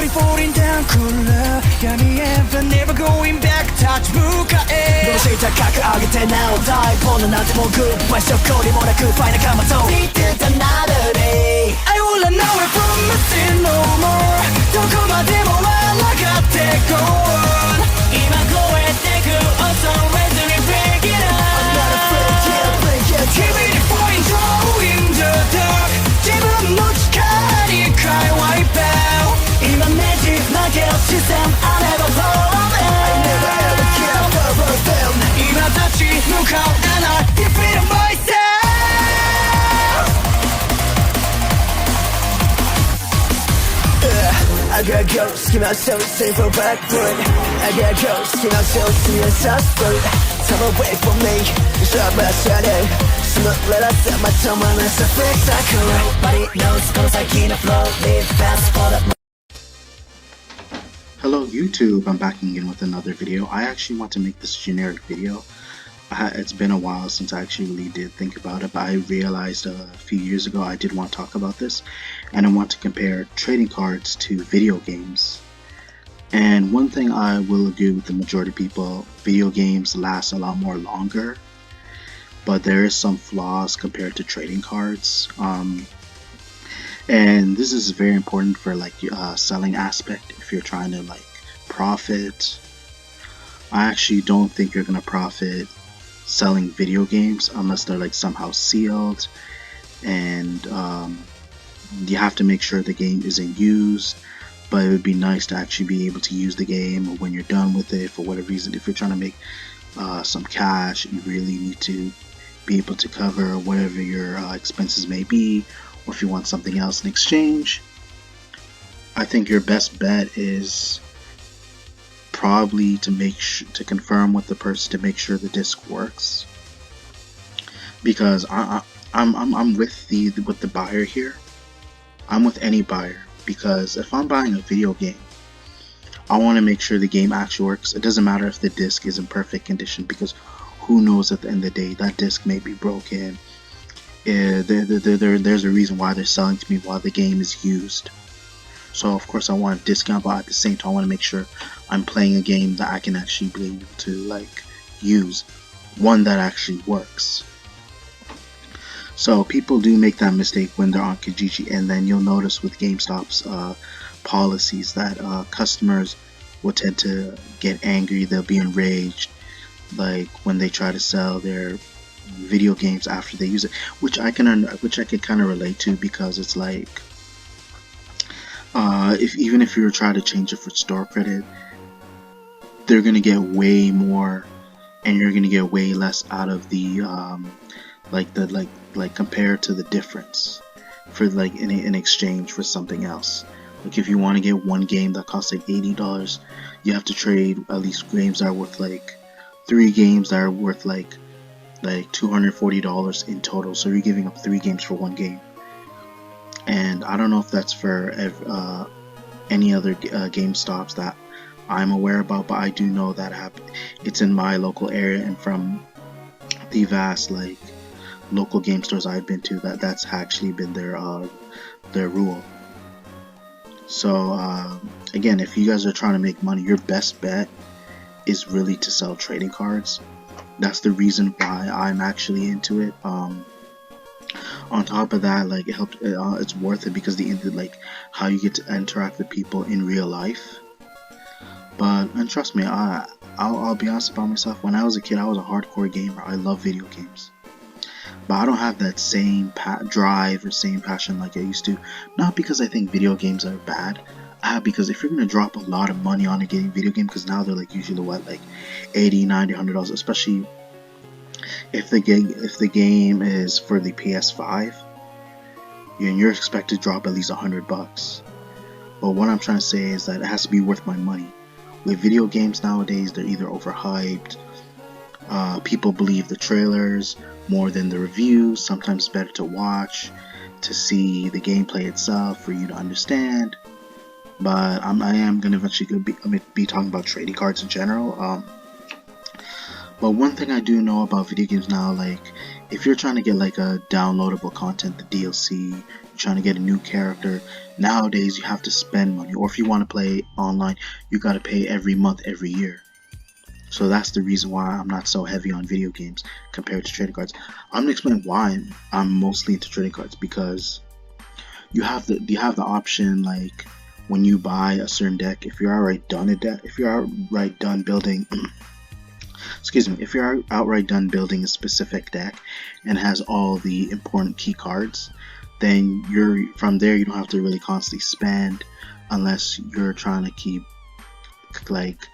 slowly falling down cooler闇へ but never going back touch 向かえどうして高く上げてなお大ボーナなんてもうグッバイしょこりもなくファイナカマと Need another day I will run away from nothing no more どこまでも抗って go on 今超えてく Also ready to break it up I'm not afraid yeah break it Keep it point in the dark 自分の力に変え wipe out 今ねじ曲げる視線 I never fall in I never ever care for them 今立ち向かう and I defeat myself I got ghosts, keep myself safe from backward I got ghosts, keep myself see a suspect Time away from me, stop my shadow Smoke, let us set my tongue on a suffix cycle Nobody knows, cause I can't flow Live fast for the Hello YouTube, I'm back again with another video. I actually want to make this generic video. It's been a while since I actually really did think about it, but I realized a few years ago I did want to talk about this, and I want to compare trading cards to video games. And one thing I will agree with the majority of people, video games last a lot more longer, but there is some flaws compared to trading cards. And this is very important for like selling aspect. If you're trying to like profit, I actually don't think you're gonna profit selling video games unless they're like somehow sealed, and you have to make sure the game isn't used. But it would be nice to actually be able to use the game when you're done with it for whatever reason. If you're trying to make some cash, you really need to be able to cover whatever your expenses may be, or if you want something else in exchange. I think your best bet is probably to confirm with the person to make sure the disc works, because I'm with the buyer here. I'm with any buyer, because if I'm buying a video game, I want to make sure the game actually works. It doesn't matter if the disc is in perfect condition, because who knows, at the end of the day that disc may be broken. There's a reason why they're selling to me while the game is used. So of course I want a discount, but at the same time I want to make sure I'm playing a game that I can actually be able to like use, one that actually works. So people do make that mistake when they're on Kijiji, and then you'll notice with GameStop's policies that customers will tend to get angry. They'll be enraged, like when they try to sell their video games after they use it, which I can kind of relate to, because it's like even if you were trying to change it for store credit, they're gonna get way more, and you're gonna get way less out of the like compared to the difference for like in exchange for something else. Like if you want to get one game that costs like $80, you have to trade at least games that are worth like 3 games that are worth like $240 in total. So you're giving up 3 games for 1 game. And I don't know if that's for any other GameStops that I'm aware about, but I do know that it's in my local area, and from the vast like local game stores I've been to, that's actually been their rule. So again, if you guys are trying to make money, your best bet is really to sell trading cards. That's the reason why I'm actually into it. On top of that, like it's worth it because like how you get to interact with people in real life. And trust me, I'll be honest about myself. When I was a kid, I was a hardcore gamer. I love video games, but I don't have that same drive or same passion like I used to. Not because I think video games are bad, because if you're gonna drop a lot of money on a video game, because now they're like usually what, like $80, $90, $100, especially if the game is for the PS5, and you're expected to drop at least $100. But what I'm trying to say is that it has to be worth my money. With video games nowadays, they're either overhyped. People believe the trailers more than the reviews. Sometimes it's better to watch to see the gameplay itself for you to understand. But I am gonna eventually be talking about trading cards in general. But one thing I do know about video games now, like if you're trying to get like a downloadable content, the DLC, you're trying to get a new character, nowadays you have to spend money. Or if you want to play online, you got to pay every month, every year. So that's the reason why I'm not so heavy on video games compared to trading cards. I'm gonna explain why I'm mostly into trading cards, because you have the option, like when you buy a certain deck, if you're outright done building excuse me, if you're outright done building a specific deck and has all the important key cards, then from there you don't have to really constantly spend, unless you're trying to keep like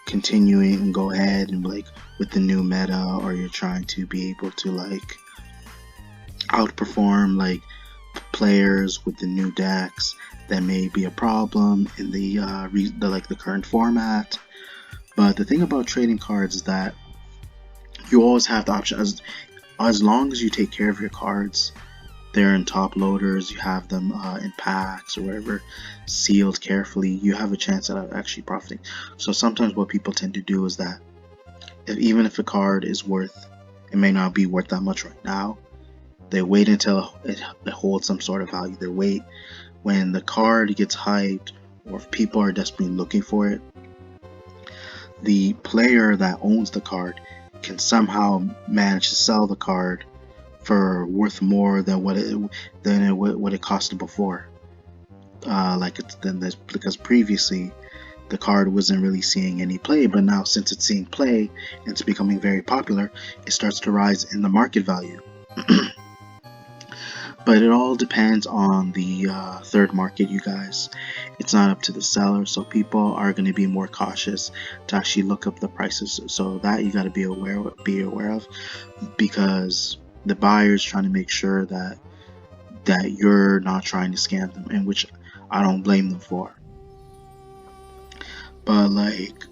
continuing and go ahead and like with the new meta, or you're trying to be able to like outperform like players with the new decks that may be a problem in the current format. But the thing about trading cards is that you always have the option, as long as you take care of your cards, they're in top loaders, you have them in packs or whatever, sealed carefully, you have a chance at actually profiting. So sometimes what people tend to do is that even if a card is worth, it may not be worth that much right now, they wait until it holds some sort of value. They wait when the card gets hyped, or if people are desperately looking for it, the player that owns the card can somehow manage to sell the card for worth more than what it costed before. Because previously the card wasn't really seeing any play, but now since it's seeing play and it's becoming very popular, it starts to rise in the market value. But it all depends on the third market, you guys. It's not up to the seller, so people are going to be more cautious to actually look up the prices. So that you got to be aware of, because the buyer's trying to make sure that you're not trying to scam them, and which I don't blame them for. But like,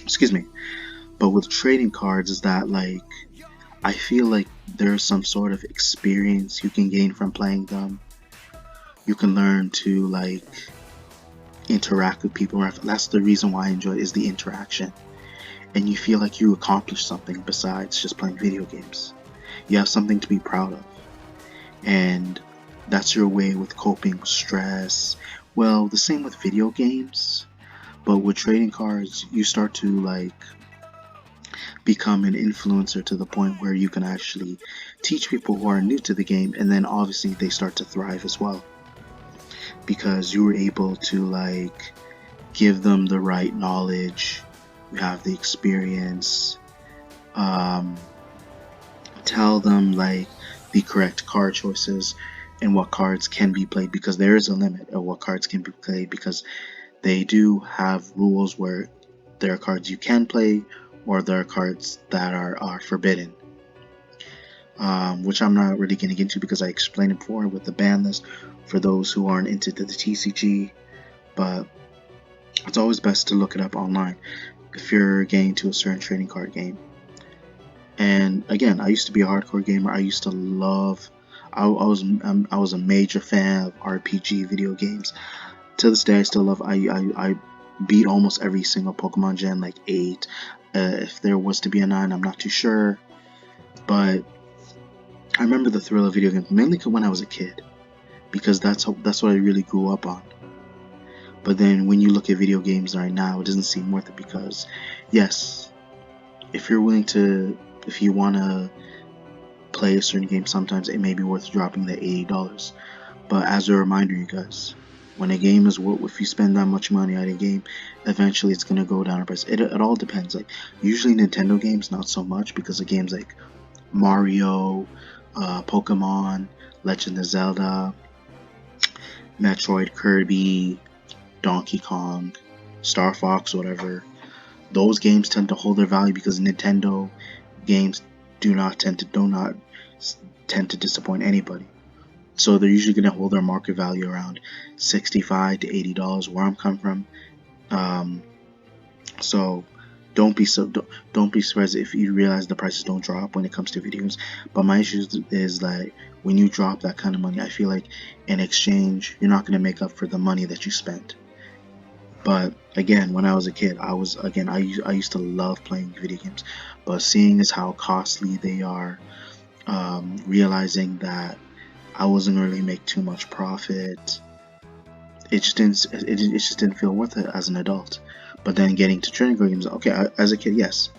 excuse me. But with trading cards is that like, I feel like there's some sort of experience you can gain from playing them. You can learn to like interact with people. That's the reason why I enjoy it, is the interaction. And you feel like you accomplished something besides just playing video games. You have something to be proud of. And that's your way with coping with stress. Well, the same with video games. But with trading cards, you start to like become an influencer to the point where you can actually teach people who are new to the game, and then obviously they start to thrive as well, because you were able to like give them the right knowledge, you have the experience, tell them like the correct card choices and what cards can be played, because there is a limit of what cards can be played, because they do have rules where there are cards you can play or there are cards that are forbidden, which I'm not really going to get into because I explained it before with the ban list for those who aren't into the TCG. But it's always best to look it up online if you're getting into a certain trading card game. And again, I used to be a hardcore gamer. I used to love, I was a major fan of RPG video games. To this day, I still love. I beat almost every single Pokemon gen, like 8. If there was to be a 9, I'm not too sure. But I remember the thrill of video games, mainly when I was a kid, because that's what I really grew up on. But then when you look at video games right now, it doesn't seem worth it, because yes, if you want to play a certain game, sometimes it may be worth dropping the $80. But as a reminder, you guys, when a game is if you spend that much money on a game, eventually it's gonna go down in price. It all depends. Like usually Nintendo games, not so much, because of games like Mario, Pokemon, Legend of Zelda, Metroid, Kirby, Donkey Kong, Star Fox, whatever. Those games tend to hold their value because Nintendo games do not tend to disappoint anybody. So they're usually going to hold their market value around $65 to $80, where I'm coming from. So don't be surprised if you realize the prices don't drop when it comes to video games. But my issue is that when you drop that kind of money, I feel like in exchange you're not going to make up for the money that you spent. But again, when I was a kid, I used to love playing video games, but seeing as how costly they are, realizing that I wasn't really make too much profit, it just didn't feel worth it as an adult. But then getting to trading card games, okay, as a kid, yes,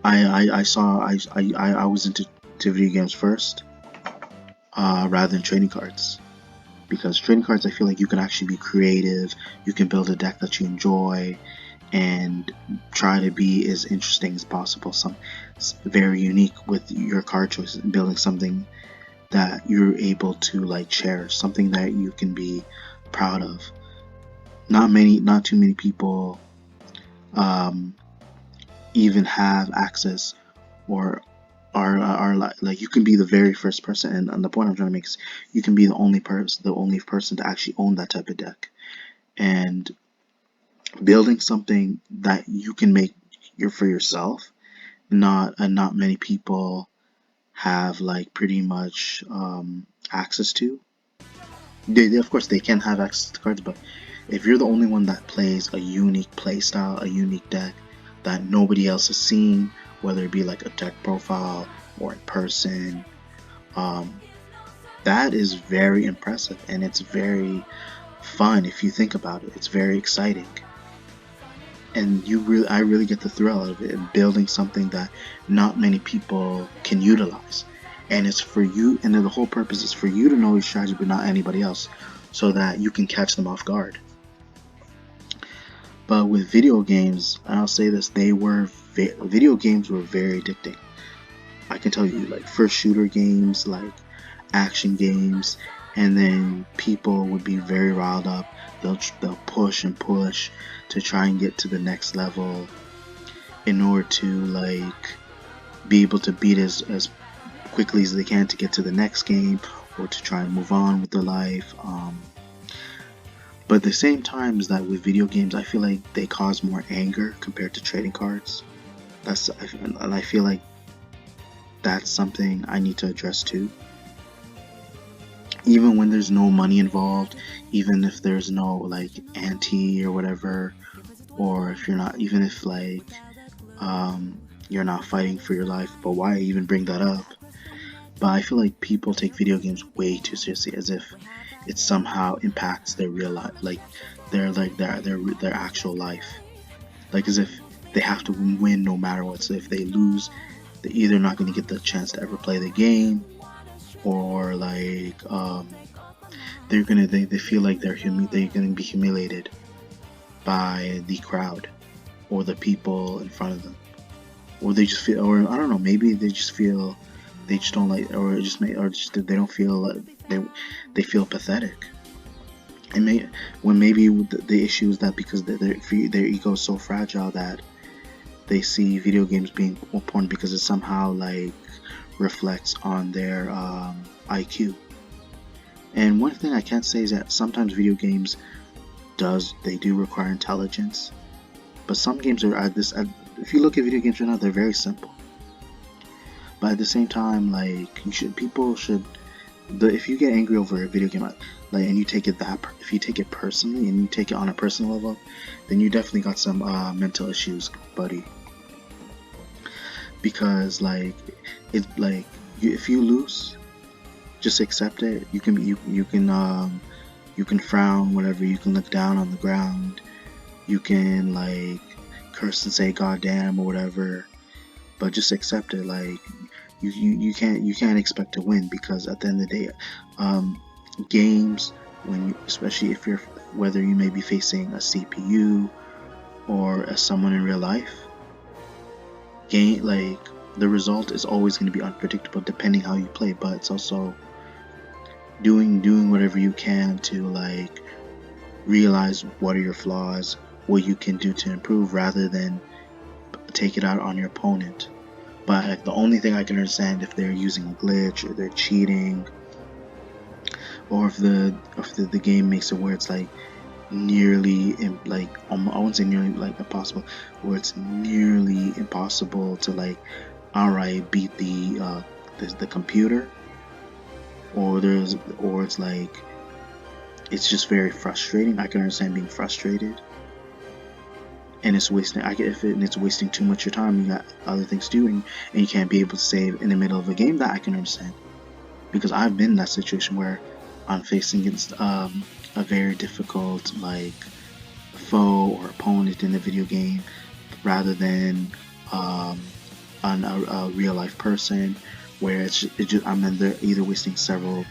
I saw I was into video games first, rather than trading cards, because trading cards, I feel like you can actually be creative, you can build a deck that you enjoy, and try to be as interesting as possible, some very unique with your card choices, and building something that you're able to like cherish, something that you can be proud of. Not too many people um, even have access, or are like you can be the very first person, and the point I'm trying to make is you can be the only person to actually own that type of deck, and building something that you can make for yourself. Not many people have like pretty much access to. Of course they can have access to cards, but if you're the only one that plays a unique play style, a unique deck that nobody else has seen, whether it be like a deck profile or in person, um, that is very impressive, and it's very fun if you think about it. It's very exciting, and I really get the thrill out of it, and building something that not many people can utilize. And it's for you, and then the whole purpose is for you to know your strategy, but not anybody else, so that you can catch them off guard. But with video games, and I'll say this, video games were very addicting. I can tell you, like first shooter games, like action games, and then people would be very riled up. They'll push and push to try and get to the next level in order to like be able to beat as quickly as they can to get to the next game, or to try and move on with their life. But at the same time is that with video games, I feel like they cause more anger compared to trading cards. And I feel like that's something I need to address too. Even when there's no money involved, even if there's no like ante or whatever, or if you're not, even if like you're not fighting for your life, but why even bring that up? But I feel like people take video games way too seriously, as if it somehow impacts their real life, like their actual life, like as if they have to win no matter what. So if they lose, they're either not going to get the chance to ever play the game, or like they feel like they're going to be humiliated by the crowd or the people in front of them, or they just feel, or I don't know, maybe they just feel they just don't like, or just they don't feel they feel pathetic. And maybe the issue is that because their ego is so fragile that they see video games being important because it somehow like reflects on their IQ. And one thing I can't say is that sometimes video games do require intelligence, but some games are if you look at video games right now, they're very simple. But at the same time, like people should, if you get angry over a video game, like, and you take it if you take it personally and you take it on a personal level, then you definitely got some mental issues, buddy. Because like it's like if you lose, just accept it. You can frown, whatever. You can look down on the ground. You can like curse and say "God damn" or whatever. But just accept it. Like you can't expect to win, because at the end of the day, games, especially if you're, whether you may be facing a CPU or as someone in real life, like the result is always going to be unpredictable depending how you play. But it's also doing whatever you can to like realize what are your flaws, what you can do to improve, rather than take it out on your opponent. But like, the only thing I can understand, if they're using a glitch or they're cheating, or if the game makes it where it's like nearly like I won't say nearly like impossible, where it's nearly impossible to like outright beat the computer, or it's like it's just very frustrating. I can understand being frustrated, and it's wasting. It's wasting too much of your time. You got other things doing, and you can't be able to save in the middle of a game. That I can understand, because I've been in that situation where I'm facing against a very difficult like foe or opponent in the video game, rather than on a real life person, where I'm either wasting several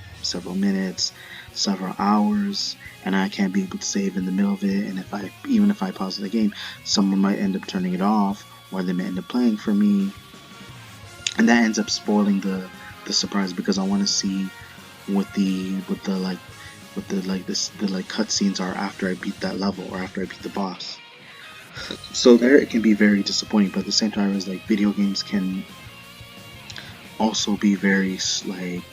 minutes, several hours, and I can't be able to save in the middle of it. And even if I pause the game, someone might end up turning it off, or they may end up playing for me, and that ends up spoiling the surprise, because I want to see what the cutscenes are after I beat that level or after I beat the boss. So there it can be very disappointing, but at the same time, it's like video games can also be very like,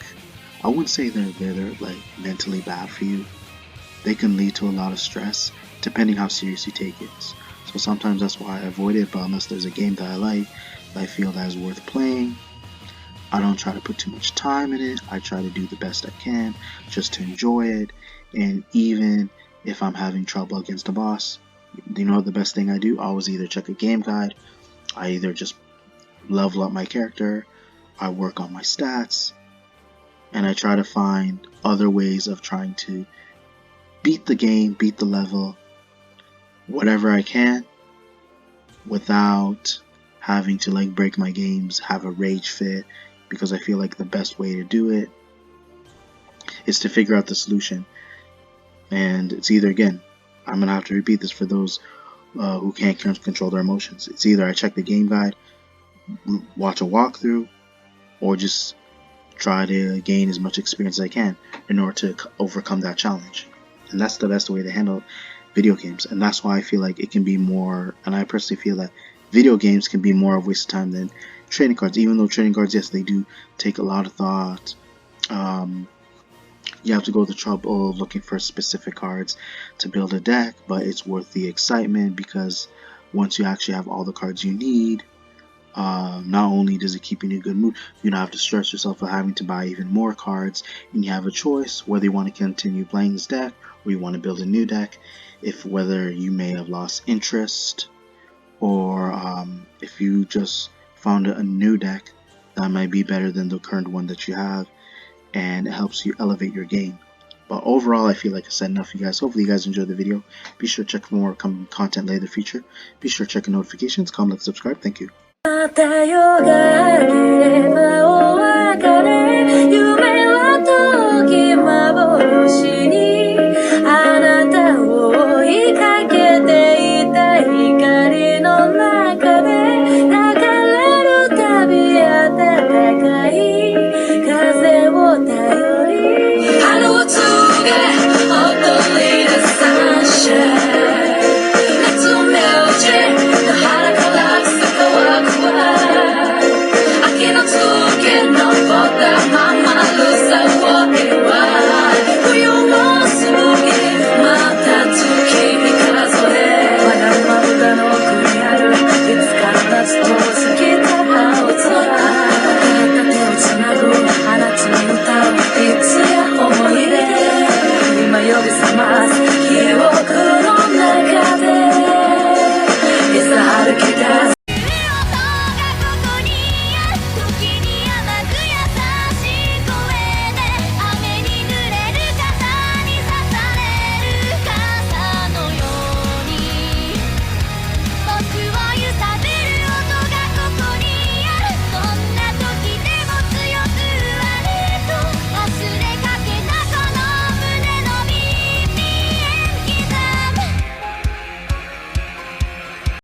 I wouldn't say they're like mentally bad for you. They can lead to a lot of stress depending how serious you take it. So sometimes that's why I avoid it, but unless there's a game that I like, that I feel that is worth playing, I don't try to put too much time in it. I try to do the best I can just to enjoy it. And even if I'm having trouble against a boss, you know, the best thing I do, I always either check a game guide, I either just level up my character, I work on my stats, and I try to find other ways of trying to beat the game, beat the level, whatever I can, without having to like break my games, have a rage fit, because I feel like the best way to do it is to figure out the solution. And it's either, again, I'm gonna have to repeat this for those who can't control their emotions. It's either I check the game guide, watch a walkthrough, or just try to gain as much experience as I can in order to overcome that challenge. And that's the best way to handle video games. And that's why I feel like it can be more, and I personally feel that video games can be more of a waste of time than trading cards. Even though trading cards, yes, they do take a lot of thought. You have to go to the trouble of looking for specific cards to build a deck, but it's worth the excitement, because once you actually have all the cards you need, not only does it keep you in a good mood, you don't have to stress yourself for having to buy even more cards, and you have a choice whether you want to continue playing this deck or you want to build a new deck. Whether you may have lost interest, or if you just found a new deck that might be better than the current one that you have, and it helps you elevate your game. But overall, I feel like I said enough for you guys. Hopefully you guys enjoyed the video. Be sure to check for more content later in the future. Be sure to check the notifications, comment, subscribe. Thank you. また夜が明ければお別れ夢は時幻